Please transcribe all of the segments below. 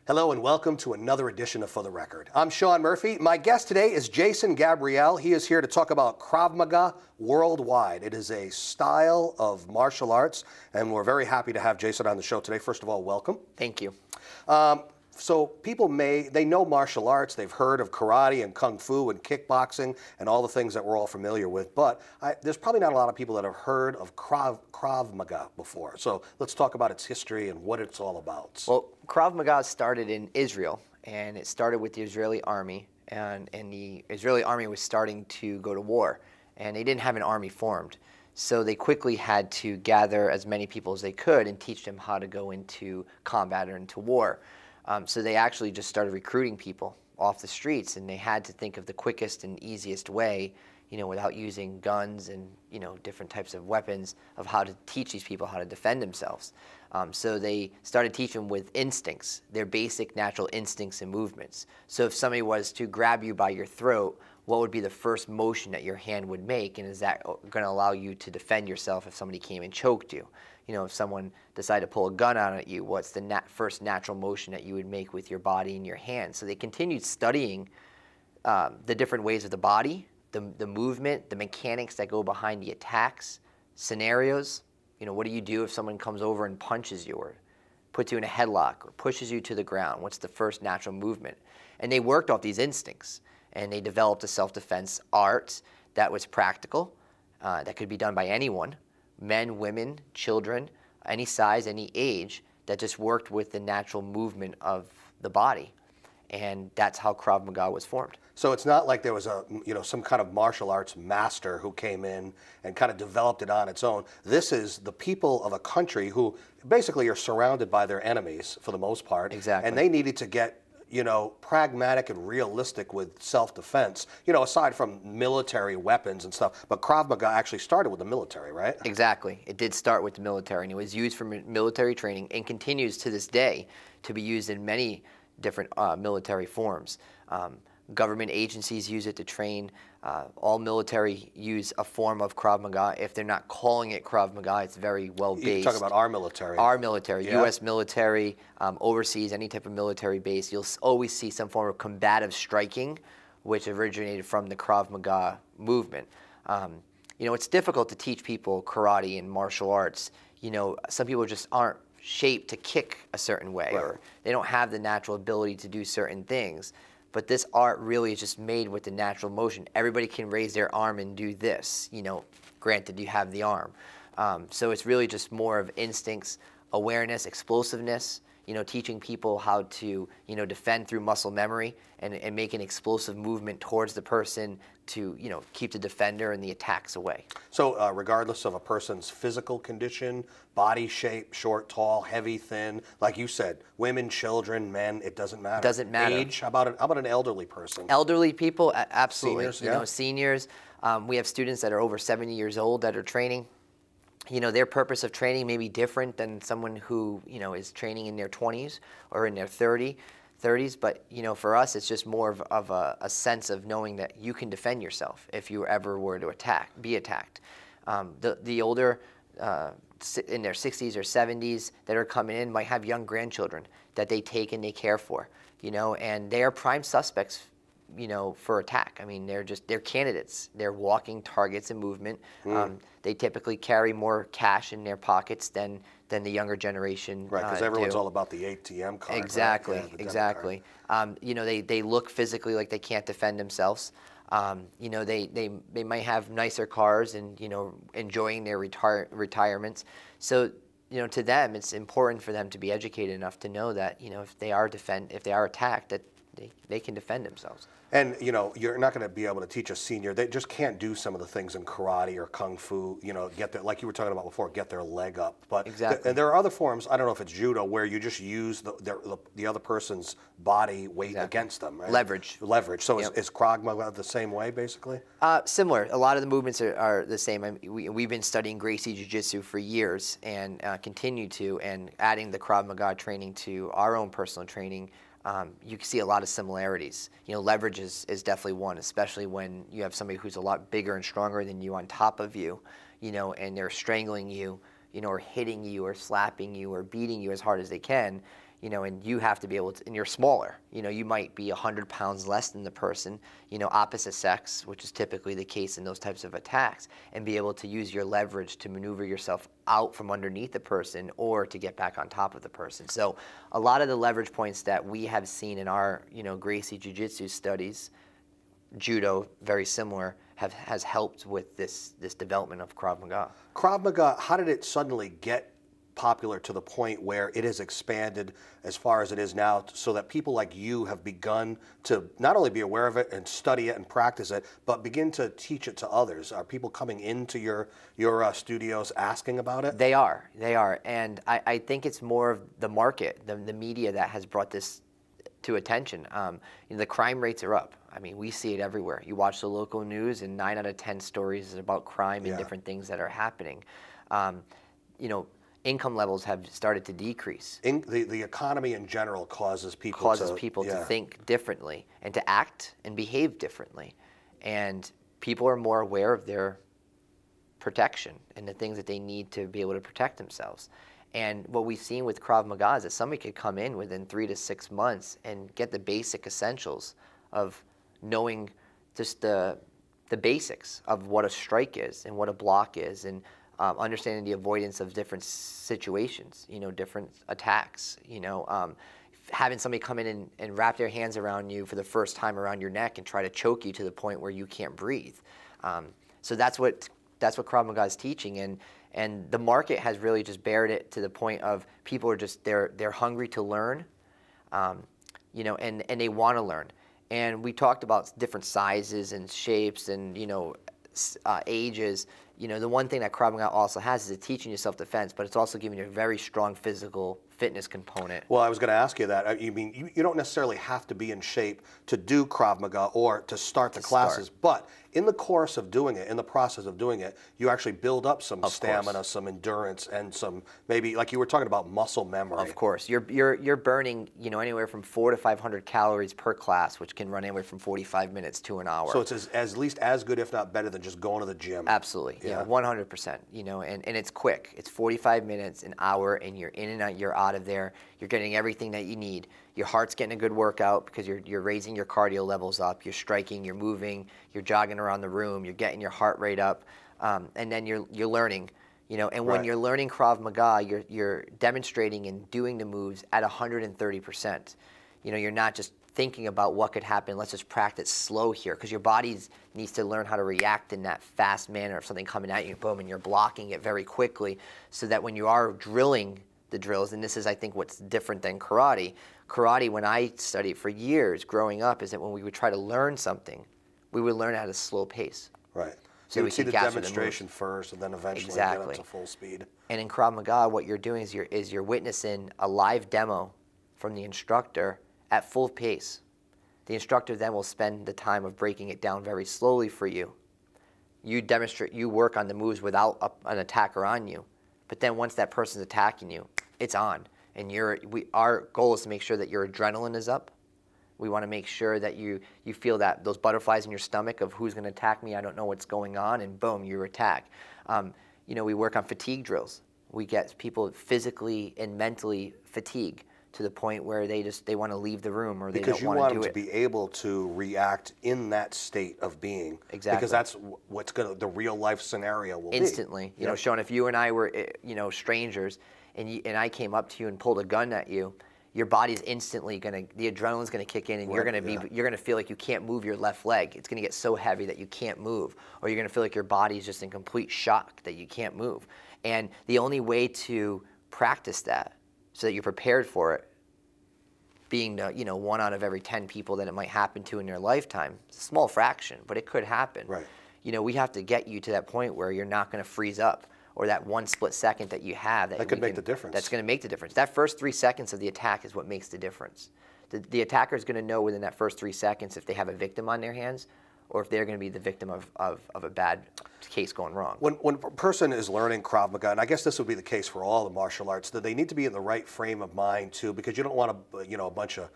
Hello and welcome to another edition of For the Record. I'm Sean Murphy. My guest today is Jason Gabriel. He is here to talk about Krav Maga worldwide. It is a style of martial arts, and we're very happy to have Jason on the show today. First of all, welcome. Thank you. So people they know martial arts, they've heard of karate and kung fu and kickboxing and all the things that we're all familiar with, but there's probably not a lot of people that have heard of Krav Maga before. So let's talk about its history and what it's all about. Well, Krav Maga started in Israel, and it started with the Israeli army, and the Israeli army was starting to go to war, and they didn't have an army formed. So they quickly had to gather as many people as they could and teach them how to go into combat or into war. So they actually just started recruiting people off the streets, and they had to think of the quickest and easiest way, without using guns and, different types of weapons, of how to teach these people how to defend themselves. So they started teaching them with instincts, their basic natural instincts and movements. So if somebody was to grab you by your throat, what would be the first motion that your hand would make, and is that going to allow you to defend yourself if somebody came and choked you? If someone decided to pull a gun out at you, what's the first natural motion that you would make with your body and your hands? So they continued studying the different ways of the body, the movement, the mechanics that go behind the attacks, scenarios. What do you do if someone comes over and punches you or puts you in a headlock or pushes you to the ground? What's the first natural movement? And they worked off these instincts, and they developed a self-defense art that was practical, that could be done by anyone. Men, women, children, any size, any age, that just worked with the natural movement of the body. And that's how Krav Maga was formed. So it's not like there was some kind of martial arts master who came in and kind of developed it on its own. This is the people of a country who basically are surrounded by their enemies for the most part. Exactly. And they needed to get pragmatic and realistic with self-defense, aside from military weapons and stuff. But Krav Maga actually started with the military, right? Exactly. It did start with the military, and it was used for military training and continues to this day to be used in many different military forms. Government agencies use it to train. All military use a form of Krav Maga. If they're not calling it Krav Maga, it's very well based. You're talking about our military. Our military, yeah. U.S. military, overseas, any type of military base, you'll always see some form of combative striking, which originated from the Krav Maga movement. It's difficult to teach people karate and martial arts. Some people just aren't shaped to kick a certain way, right, or they don't have the natural ability to do certain things. But this art really is just made with the natural motion. Everybody can raise their arm and do this. Granted, you have the arm. So it's really just more of instincts, awareness, explosiveness, teaching people how to, defend through muscle memory and make an explosive movement towards the person to, keep the defender and the attacks away. So regardless of a person's physical condition, body shape, short, tall, heavy, thin, like you said, women, children, men, it doesn't matter. It doesn't matter. Age, how about an elderly person? Elderly people, absolutely. Seniors, Seniors. We have students that are over 70 years old that are training. Their purpose of training may be different than someone who, is training in their 20s or in their 30s. But, for us, it's just more of a sense of knowing that you can defend yourself if you ever were to be attacked. The older, in their 60s or 70s that are coming in might have young grandchildren that they take and they care for, and they are prime suspects, for attack. I mean, they're candidates. They're walking targets in movement. They typically carry more cash in their pockets than the younger generation. Right, because everyone's all about the ATM card. Exactly, right? Yeah, exactly. They look physically like they can't defend themselves. They might have nicer cars and enjoying their retirements. So to them, it's important for them to be educated enough to know that if they are attacked, that they can defend themselves. And you're not going to be able to teach a senior. They just can't do some of the things in karate or kung fu. Get their, like you were talking about before, get their leg up. But exactly. And there are other forms. I don't know if it's judo where you just use the other person's body weight against them. Right? Leverage. So yep. is Krav Maga the same way, basically? Similar. A lot of the movements are the same. We've been studying Gracie Jiu-Jitsu for years and continue to, and adding the Krav Maga training to our own personal training. You can see a lot of similarities. Leverage is definitely one, especially when you have somebody who's a lot bigger and stronger than you on top of you, and they're strangling you, or hitting you or slapping you or beating you as hard as they can. you know, and you have to be able to, and you're smaller, you know, you might be 100 pounds less than the person, you know, opposite sex, which is typically the case in those types of attacks, and be able to use your leverage to maneuver yourself out from underneath the person or to get back on top of the person. So a lot of the leverage points that we have seen in our, you know, Gracie Jiu-Jitsu studies, judo, very similar, has helped with this development of Krav Maga. Krav Maga, how did it suddenly get popular to the point where it has expanded as far as it is now, so that people like you have begun to not only be aware of it and study it and practice it, but begin to teach it to others? Are people coming into your studios asking about it? They are, and I think it's more of the market, the media that has brought this to attention. You know, the crime rates are up. I mean, we see it everywhere. You watch the local news, and 9 out of 10 stories is about crime and different things that are happening. You know, income levels have started to decrease. The economy in general causes people to think differently and to act and behave differently. And people are more aware of their protection and the things that they need to be able to protect themselves. And what we've seen with Krav Maga is that somebody could come in within 3 to 6 months and get the basic essentials of knowing just the basics of what a strike is and what a block is, and understanding the avoidance of different situations, you know, different attacks, you know, having somebody come in and wrap their hands around you for the first time around your neck and try to choke you to the point where you can't breathe. So that's what Krav Maga is teaching, and the market has really just bared it to the point of people are just, they're hungry to learn, you know, and they want to learn. And we talked about different sizes and shapes and, you know, ages. You know, the one thing that Krav Maga also has is it's teaching you self-defense, but it's also giving you a very strong physical fitness component. Well, I was going to ask you that. You mean you don't necessarily have to be in shape to do Krav Maga or to start the classes, but in the course of doing it, in the process of doing it, you actually build up some stamina, some endurance, and some, maybe like you were talking about, muscle memory. Of course, you're burning, you know, anywhere from 400 to 500 calories per class, which can run anywhere from 45 minutes to an hour. So it's at least as good, if not better, than just going to the gym. Absolutely, yeah, 100%. You know, and it's quick. It's 45 minutes, an hour, and you're in and out. You're out of there. You're getting everything that you need. Your heart's getting a good workout because you're raising your cardio levels up. You're striking, you're moving, you're jogging around the room, you're getting your heart rate up, and then you're learning. You know, and when you're learning Krav Maga, you're demonstrating and doing the moves at 130%. You know, you're not just thinking about what could happen. Let's just practice slow here, because your body needs to learn how to react in that fast manner of something coming at you, boom, and you're blocking it very quickly, so that when you are drilling the drills, and this is, I think, what's different than karate. Karate, when I studied for years growing up, is that when we would try to learn something, we would learn at a slow pace. Right. So you we would see could the capture demonstration first, and then eventually get up to full speed. And in Krav Maga, what you're doing is you're witnessing a live demo from the instructor at full pace. The instructor then will spend the time of breaking it down very slowly for you. You demonstrate, you work on the moves without an attacker on you. But then once that person's attacking you, it's on. And our goal is to make sure that your adrenaline is up. We want to make sure that you feel that those butterflies in your stomach of who's going to attack me, I don't know what's going on, and boom, you attack. You know, we work on fatigue drills. We get people physically and mentally fatigued to the point where they want to leave the room, or they don't want to do it. Because you want them to be able to react in that state of being. Exactly. Because that's what's the real life scenario will be. Instantly. You know, Sean, if you and I were, you know, strangers, and I came up to you and pulled a gun at you, your body's instantly the adrenaline's gonna kick in, and you're gonna feel like you can't move your left leg. It's gonna get so heavy that you can't move, or you're gonna feel like your body's just in complete shock that you can't move. And the only way to practice that, so that you're prepared for it, being the, you know, 1 out of every 10 people that it might happen to in your lifetime. It's a small fraction, but it could happen. Right. You know, we have to get you to that point where you're not going to freeze up, or that 1 split second that you have. That could make the difference. That's going to make the difference. That first 3 seconds of the attack is what makes the difference. The attacker is going to know within that first 3 seconds if they have a victim on their hands, or if they're going to be the victim of a bad case going wrong. When a person is learning Krav Maga, and I guess this would be the case for all the martial arts, that they need to be in the right frame of mind too, because you don't want a bunch of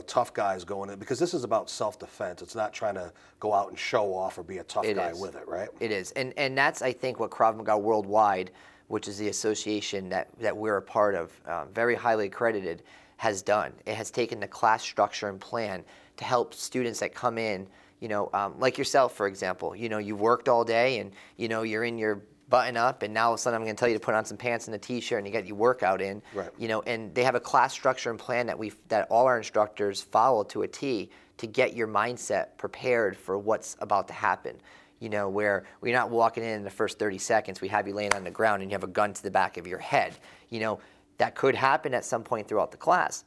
tough guys going in, because this is about self-defense. It's not trying to go out and show off or be a tough guy with it, right? It is, and that's, I think, what Krav Maga Worldwide, which is the association that we're a part of, very highly accredited, has done. It has taken the class structure and plan to help students that come in, like yourself, for example. You've worked all day and, you're in your button up, and now all of a sudden I'm going to tell you to put on some pants and a t-shirt and you get your workout in. Right. And they have a class structure and plan that all our instructors follow to a T to get your mindset prepared for what's about to happen. Where you're not walking in the first 30 seconds, we have you laying on the ground and you have a gun to the back of your head. That could happen at some point throughout the class,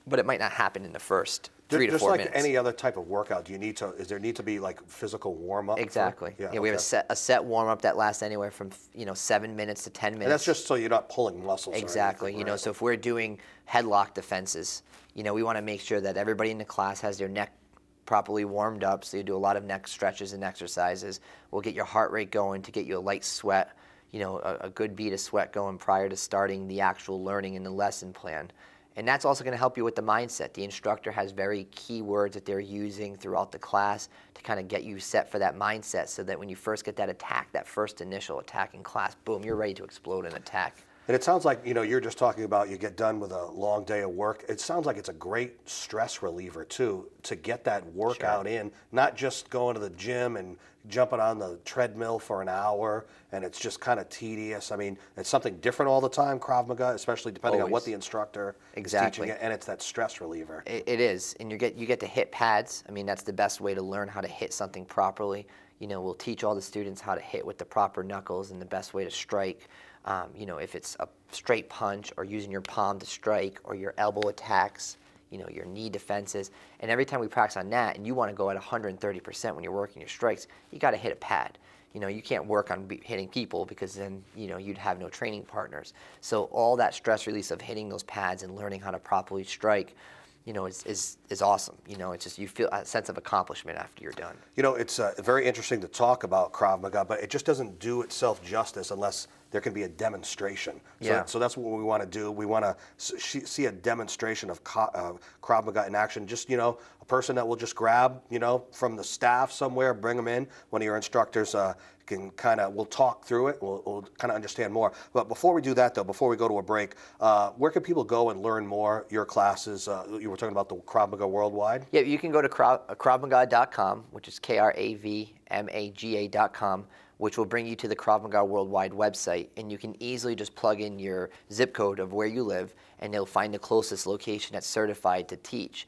but it might not happen in the first 3 to 4 minutes. Just like any other type of workout, is there need to be like physical warm-up? Exactly. Yeah, we have a set warm-up that lasts anywhere from 7 minutes to 10 minutes. And that's just so you're not pulling muscles. Exactly. Or anything, right? So if we're doing headlock defenses, we want to make sure that everybody in the class has their neck properly warmed up. So you do a lot of neck stretches and exercises. We'll get your heart rate going to get you a light sweat, a good bead of sweat going prior to starting the actual learning in the lesson plan. And that's also going to help you with the mindset. The instructor has very key words that they're using throughout the class to kind of get you set for that mindset so that when you first get that attack, that first initial attack in class, boom, you're ready to explode and attack. And it sounds like, you're just talking about you get done with a long day of work. It sounds like it's a great stress reliever, too, to get that workout in, not just going to the gym and jumping on the treadmill for an hour, and it's just kind of tedious. I mean, it's something different all the time, Krav Maga, especially depending on what the instructor is teaching, and it's that stress reliever. It is, and you get to hit pads. I mean, that's the best way to learn how to hit something properly. We'll teach all the students how to hit with the proper knuckles and the best way to strike. If it's a straight punch or using your palm to strike or your elbow attacks, your knee defenses. And every time we practice on that and you want to go at 130% when you're working your strikes, you got to hit a pad. You can't work on hitting people because then, you'd have no training partners. So all that stress release of hitting those pads and learning how to properly strike, is awesome. It's just you feel a sense of accomplishment after you're done. It's very interesting to talk about Krav Maga, but it just doesn't do itself justice unless there can be a demonstration. So that's what we want to do. We want to see a demonstration of Krav Maga in action. Just, a person that will just grab, from the staff somewhere, bring them in. One of your instructors we'll talk through it. We'll kind of understand more. But before we do that, though, before we go to a break, where can people go and learn more? Your classes, you were talking about the Krav Maga Worldwide? Yeah, you can go to KravMaga.com, which is KravMaga.com, which will bring you to the Krav Maga Worldwide website, and you can easily just plug in your zip code of where you live, and they'll find the closest location that's certified to teach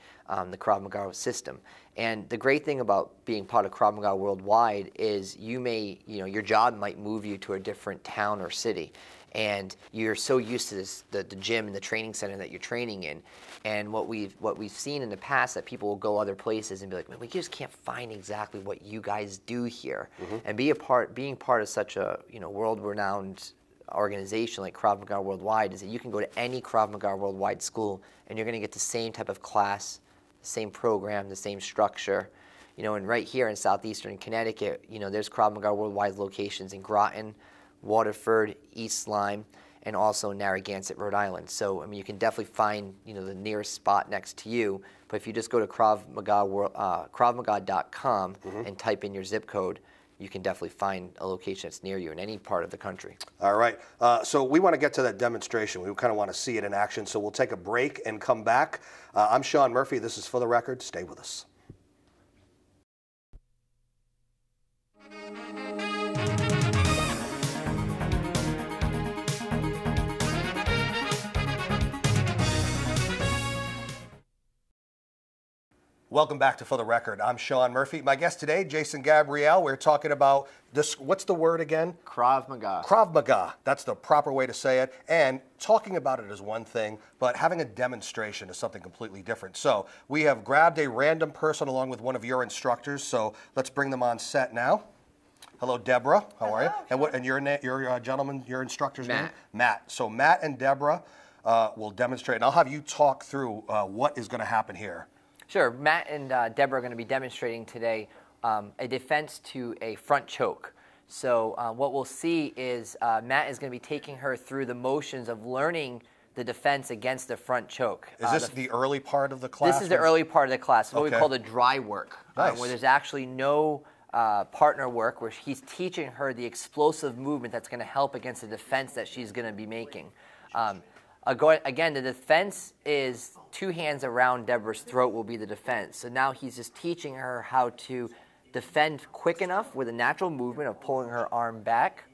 the Krav Maga system. And the great thing about being part of Krav Maga Worldwide is your job might move you to a different town or city, and you're so used to the gym and the training center that you're training in. And what we've seen in the past, that people will go other places and be like, man, we just can't find exactly what you guys do here. And being part of such a world-renowned organization like Krav Maga Worldwide is that you can go to any Krav Maga Worldwide school and you're going to get the same type of class, the same program, the same structure. And right here in southeastern Connecticut, there's Krav Maga Worldwide locations in Groton, Waterford, East Lyme, and also Narragansett, Rhode Island. So, you can definitely find, the nearest spot next to you. But if you just go to KravMaga.com and type in your zip code, you can definitely find a location that's near you in any part of the country. All right. So we want to get to that demonstration. We kind of want to see it in action. So we'll take a break and come back. I'm Sean Murphy. This is For the Record. Stay with us. Welcome back to For the Record. I'm Sean Murphy. My guest today, Jason Gabrielle. We're talking about this. What's the word again? Krav Maga. Krav Maga. That's the proper way to say it. And talking about it is one thing, but having a demonstration is something completely different. So we have grabbed a random person along with one of your instructors. So let's bring them on set now. Hello, Deborah. How are you? And your gentleman, your instructor's name? Matt. So Matt and Deborah will demonstrate, and I'll have you talk through what is going to happen here. Sure. Matt and Deborah are going to be demonstrating today a defense to a front choke. So what we'll see is Matt is going to be taking her through the motions of learning the defense against the front choke. Is this the early part of the class? This is the early part of the class, what we call the dry work, where there's actually no partner work, where he's teaching her the explosive movement that's going to help against the defense that she's going to be making. Again, the defense is 2 hands around Deborah's throat will be the defense. So now he's just teaching her how to defend quick enough with a natural movement of pulling her arm back,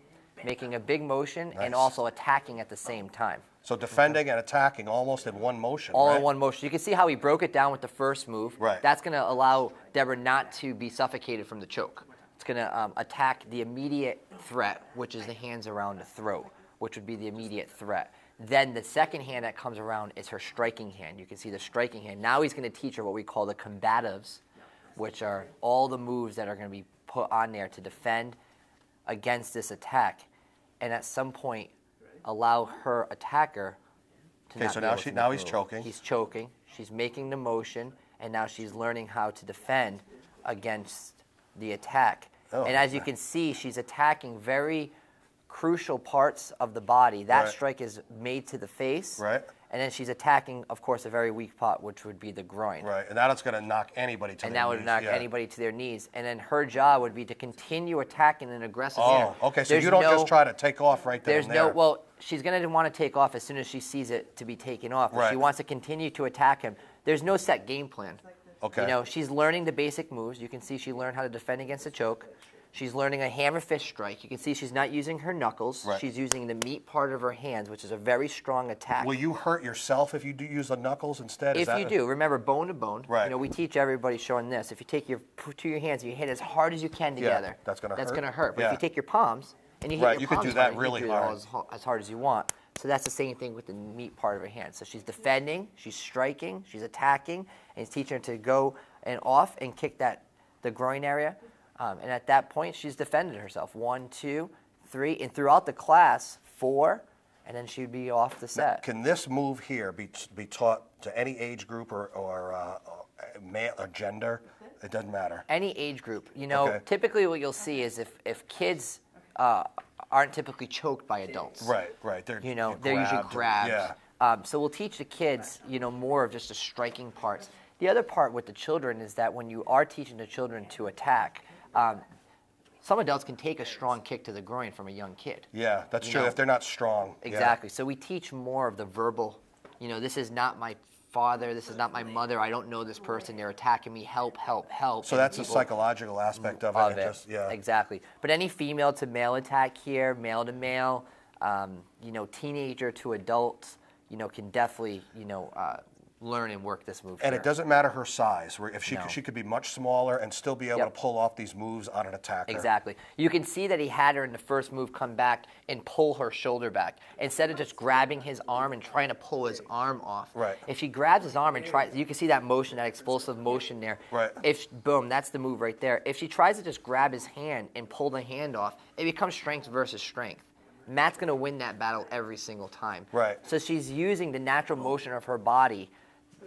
making a big motion, and also attacking at the same time. So defending and attacking almost in one motion, All right? in one motion. You can see how he broke it down with the first move. Right. That's going to allow Deborah not to be suffocated from the choke. It's going to attack the immediate threat, which is the hands around the throat, which would be the immediate threat. Then the second hand that comes around is her striking hand. You can see the striking hand. Now he's going to teach her what we call the combatives, which are all the moves that are going to be put on there to defend against this attack. And at some point, allow her attacker to not so be now able to now he's move. choking. He's choking. She's making the motion, and now she's learning how to defend against the attack. Oh, and as you can see, she's attacking very crucial parts of the body. That strike is made to the face. Right. And then she's attacking, of course, a very weak part, which would be the groin. Right, and that's going to knock anybody to their knees. And that would knock anybody to their knees. And then her job would be to continue attacking in an aggressive manner. Oh, okay, so you don't just try to take off right there and there. Well, she's going to want to take off as soon as she sees it to be taken off. But she wants to continue to attack him. There's no set game plan. Okay. You know, she's learning the basic moves. You can see she learned how to defend against a choke. She's learning a hammer fist strike. You can see she's not using her knuckles. Right. She's using the meat part of her hands, which is a very strong attack. Will you hurt yourself if you do use the knuckles instead? If you do, remember bone to bone. Right. You know, we teach everybody showing this. If you take your hands and you hit as hard as you can together, that's going to hurt. That's going to hurt. But if you take your palms and you hit your you palms could do that hard, really you can do it as hard as you want. So that's the same thing with the meat part of her hand. So she's defending, she's striking, she's attacking, and he's teaching her to go and off and kick the groin area. And at that point, she's defended herself. 1, 2, 3, and throughout the class, 4, and then she'd be off the set. Can this move here be taught to any age group or male or gender? It doesn't matter. Any age group. You know, typically what you'll see is if kids aren't typically choked by adults. Right. They're they're usually grabbed. So we'll teach the kids, more of just the striking parts. The other part with the children is that when you are teaching the children to attack, some adults can take a strong kick to the groin from a young kid. Yeah, that's true. If they're not strong. Exactly. So we teach more of the verbal. This is not my father. This is not my mother. I don't know this person. They're attacking me. Help, help, help. So that's the psychological aspect of it. Exactly. But any female to male attack here, male to male, teenager to adults, can definitely, learn and work this move. And it doesn't matter her size. If she could be much smaller and still be able to pull off these moves on an attacker. Exactly. You can see that he had her in the first move come back and pull her shoulder back instead of just grabbing his arm and trying to pull his arm off. Right. If she grabs his arm and tries, you can see that motion, that explosive motion there. Right. Boom, that's the move right there. If she tries to just grab his hand and pull the hand off, it becomes strength versus strength. Matt's going to win that battle every single time. Right. So she's using the natural motion of her body,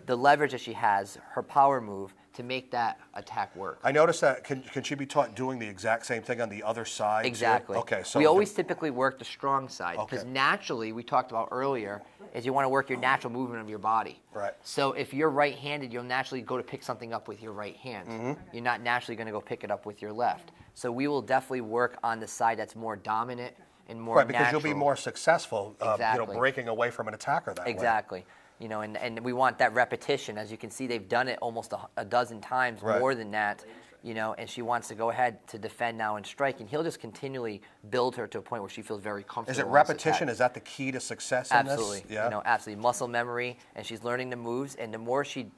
the leverage that she has, her power move, to make that attack work. I noticed that. Can she be taught doing the exact same thing on the other side? Exactly. Too? Okay. So we always typically work the strong side because Okay. naturally, we talked about earlier, is you want to work your natural movement of your body. Right. So if you're right-handed, you'll naturally go to pick something up with your right hand. Mm-hmm. You're not naturally going to go pick it up with your left. So we will definitely work on the side that's more dominant and more because natural. you'll be more successful, Exactly. breaking away from an attacker that way. Exactly. And we want that repetition. As you can see, they've done it almost a dozen times, more than that. And she wants to go ahead to defend now and strike, and he'll just continually build her to a point where she feels very comfortable. Is it repetition? Is that the key to success in this? Absolutely. Yeah. Absolutely. Muscle memory, and she's learning the moves, and the more she,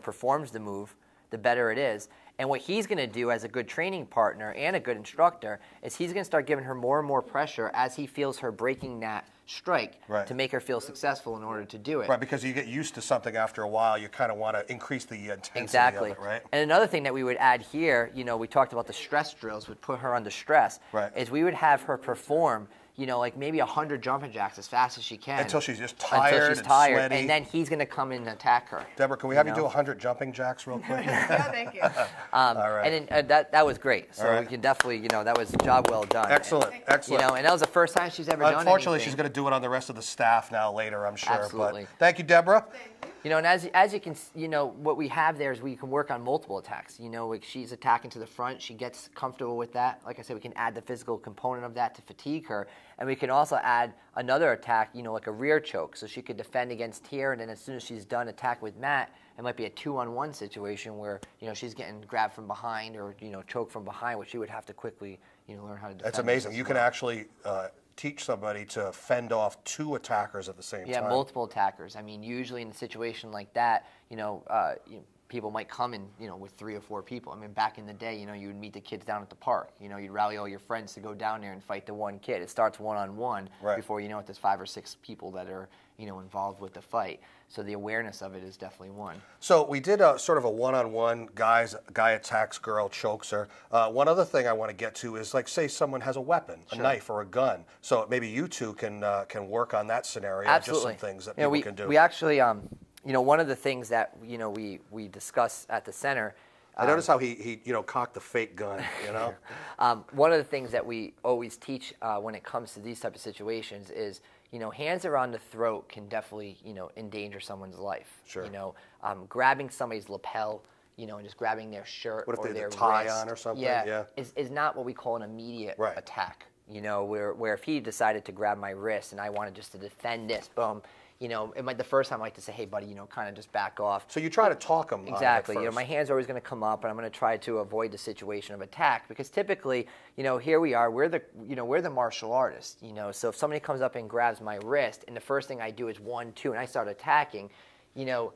performs the move, the better it is. And what he's going to do as a good training partner and a good instructor is he's going to start giving her more and more pressure as he feels her breaking that strike to make her feel successful in order to do it. Right, because you get used to something after a while, you kind of want to increase the intensity Exactly. of it, right? And another thing that we would add here, we talked about the stress drills, would put her under stress, is we would have her perform, like maybe 100 jumping jacks as fast as she can. Until she's just tired and sweaty. And then he's going to come in and attack her. Deborah, can we have you do 100 jumping jacks real quick? Yeah, thank you. All right. And then, that was great. So we can definitely, that was a job well done. Excellent, excellent. And that was the first time she's ever done anything. Unfortunately, she's going to do it on the rest of the staff now later, I'm sure. Absolutely. But thank you, Deborah. Thank you. You know, and as you can, you know, what we have there is we can work on multiple attacks. You know, like she's attacking to the front, she gets comfortable with that. Like I said, we can add the physical component of that to fatigue her, and we can also add another attack, you know, like a rear choke, so she could defend against here, and then as soon as she's done attack with Matt, it might be a 2-on-1 situation where, you know, she's getting grabbed from behind or, you know, choked from behind, which she would have to quickly, you know, learn how to defend. That's amazing. You can actually teach somebody to fend off 2 attackers at the same time. Yeah, multiple attackers. I mean, usually in a situation like that, people might come in, you know, with 3 or 4 people. I mean, back in the day, you know, you would meet the kids down at the park. You know, you'd rally all your friends to go down there and fight the one kid. It starts one-on-one before you know it, there's 5 or 6 people that are, you know, involved with the fight. So the awareness of it is definitely one. So we did a sort of a one-on-one, guy attacks girl, chokes her. One other thing I want to get to is, like, say someone has a weapon, a knife or a gun. So maybe you two can work on that scenario. Absolutely. Just some things that people can do. We actually, you know, one of the things that, you know, we discuss at the center. I notice how he you know, cocked the fake gun, you know? One of the things that we always teach when it comes to these type of situations is, you know, hands around the throat can definitely, you know, endanger someone's life. Sure. You know, grabbing somebody's lapel, you know, and just grabbing their shirt what if or they their had a tie wrist, on or something? Yeah. is not what we call an immediate attack. You know, where if he decided to grab my wrist and I wanted just to defend this, boom, you know, it might, the first time I like to say, hey, buddy, you know, kind of just back off. So you try to talk them. Exactly. You know, my hands are always going to come up, and I'm going to try to avoid the situation of attack because typically, you know, here we are, we're the martial artists, you know. So if somebody comes up and grabs my wrist, and the first thing I do is 1, 2, and I start attacking, you know,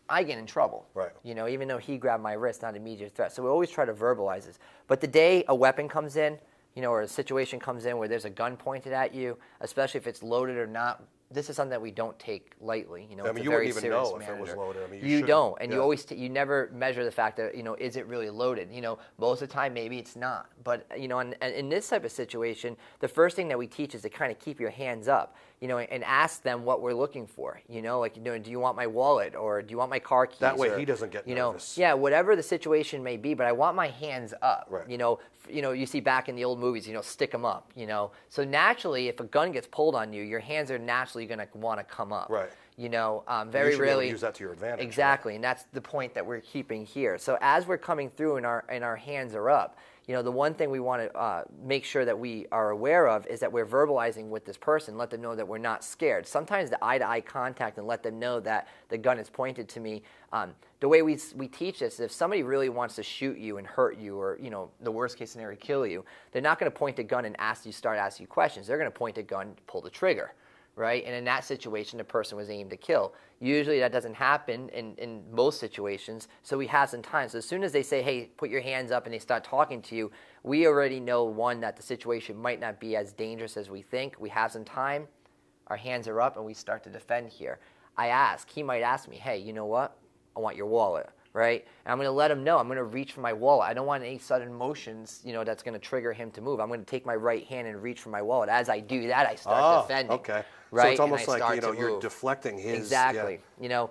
I get in trouble. Right. You know, even though he grabbed my wrist, not an immediate threat. So we always try to verbalize this. But the day a weapon comes in, you know, or a situation comes in where there's a gun pointed at you, especially if it's loaded or not, this is something that we don't take lightly. You know, I mean, it's you a very wouldn't even serious know if it was matter. loaded. I mean, you don't, and you always you never measure the fact that, you know, is it really loaded? You know, most of the time maybe it's not. But, you know, in this type of situation, the first thing that we teach is to kind of keep your hands up, you know, and ask them what we're looking for. You know, like, you know, do you want my wallet or do you want my car keys? That way he doesn't get nervous. Yeah, whatever the situation may be, but I want my hands up. Right. You know, you see back in the old movies, you know, stick them up. You know, so naturally, if a gun gets pulled on you, your hands are naturally going to want to come up. Right. You know, you very should be able rarely to use that to your advantage. Exactly, and that's the point that we're keeping here. So as we're coming through and our hands are up, you know, the one thing we want to make sure that we are aware of is that we're verbalizing with this person, let them know that we're not scared. Sometimes the eye-to-eye contact and let them know that the gun is pointed to me. The way we teach this is if somebody really wants to shoot you and hurt you or, you know, the worst case scenario, kill you, they're not going to point a gun and start asking you questions. They're going to point a gun, pull the trigger. Right? And in that situation, the person was aimed to kill. Usually that doesn't happen in most situations, so we have some time. So as soon as they say, hey, put your hands up, and they start talking to you, we already know, one, that the situation might not be as dangerous as we think. We have some time, our hands are up, and we start to defend here. He might ask me, hey, you know what? I want your wallet. Right? And I'm going to let him know. I'm going to reach for my wallet. I don't want any sudden motions, you know, that's going to trigger him to move. I'm going to take my right hand and reach for my wallet. As I do that, I start defending. Okay. Right? So it's almost like, you know, you're move. deflecting his. Exactly. Yeah. You know,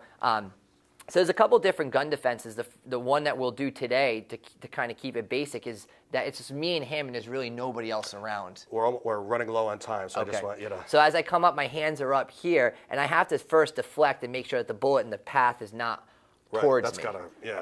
so there's a couple different gun defenses. The one that we'll do today to kind of keep it basic is that it's just me and him, and there's really nobody else around. We're running low on time, so Okay. I just want you to. So as I come up, my hands are up here, and I have to first deflect and make sure that the bullet in the path is not towards me.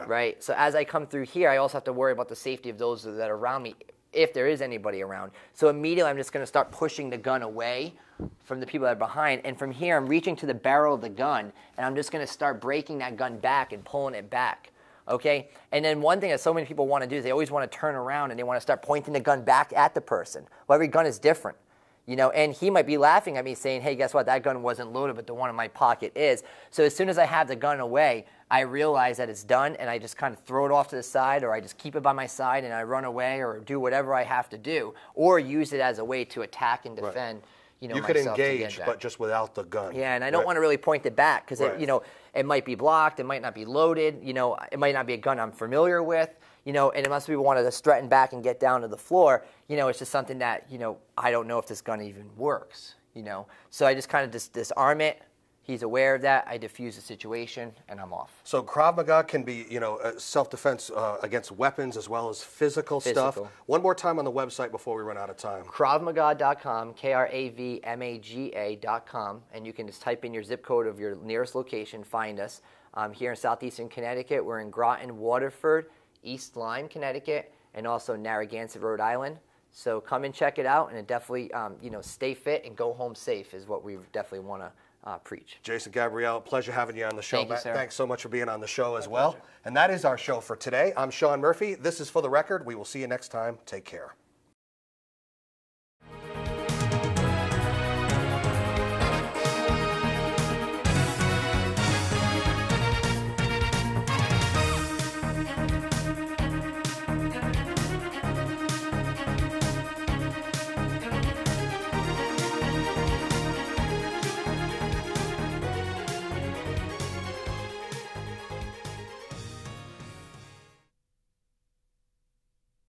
Right? So as I come through here, I also have to worry about the safety of those that are around me, if there is anybody around. So immediately I'm just going to start pushing the gun away from the people that are behind, and from here I'm reaching to the barrel of the gun, and I'm just going to start breaking that gun back and pulling it back. Okay? And then one thing that so many people want to do is they always want to turn around and they want to start pointing the gun back at the person. Well, every gun is different. You know, and he might be laughing at me saying, hey, guess what? That gun wasn't loaded, but the one in my pocket is. So as soon as I have the gun away, I realize that it's done, and I just kind of throw it off to the side, or I just keep it by my side and I run away or do whatever I have to do, or use it as a way to attack and defend. You know, you could engage, but just without the gun. Yeah, and I don't want to really point it back because, you know, it might be blocked, it might not be loaded, you know, it might not be a gun I'm familiar with. You know, and unless we wanted to straighten back and get down to the floor, you know, it's just something that, you know, I don't know if this gun even works, you know. So I just kind of disarm it, He's aware of that. I diffuse the situation, and I'm off. So Krav Maga can be, self-defense against weapons as well as physical stuff. One more time on the website before we run out of time. KravMaga.com, KravMaga.com, and you can just type in your zip code of your nearest location, find us. Here in southeastern Connecticut, we're in Groton, Waterford, East Lyme, Connecticut, and also Narragansett, Rhode Island. So come and check it out, and it definitely, stay fit and go home safe is what we definitely want to preach. Jason Gabrielle, pleasure having you on the show. Thank you, sir. Thanks so much for being on the show as well. And that is our show for today. I'm Sean Murphy. This is For the Record. We will see you next time. Take care.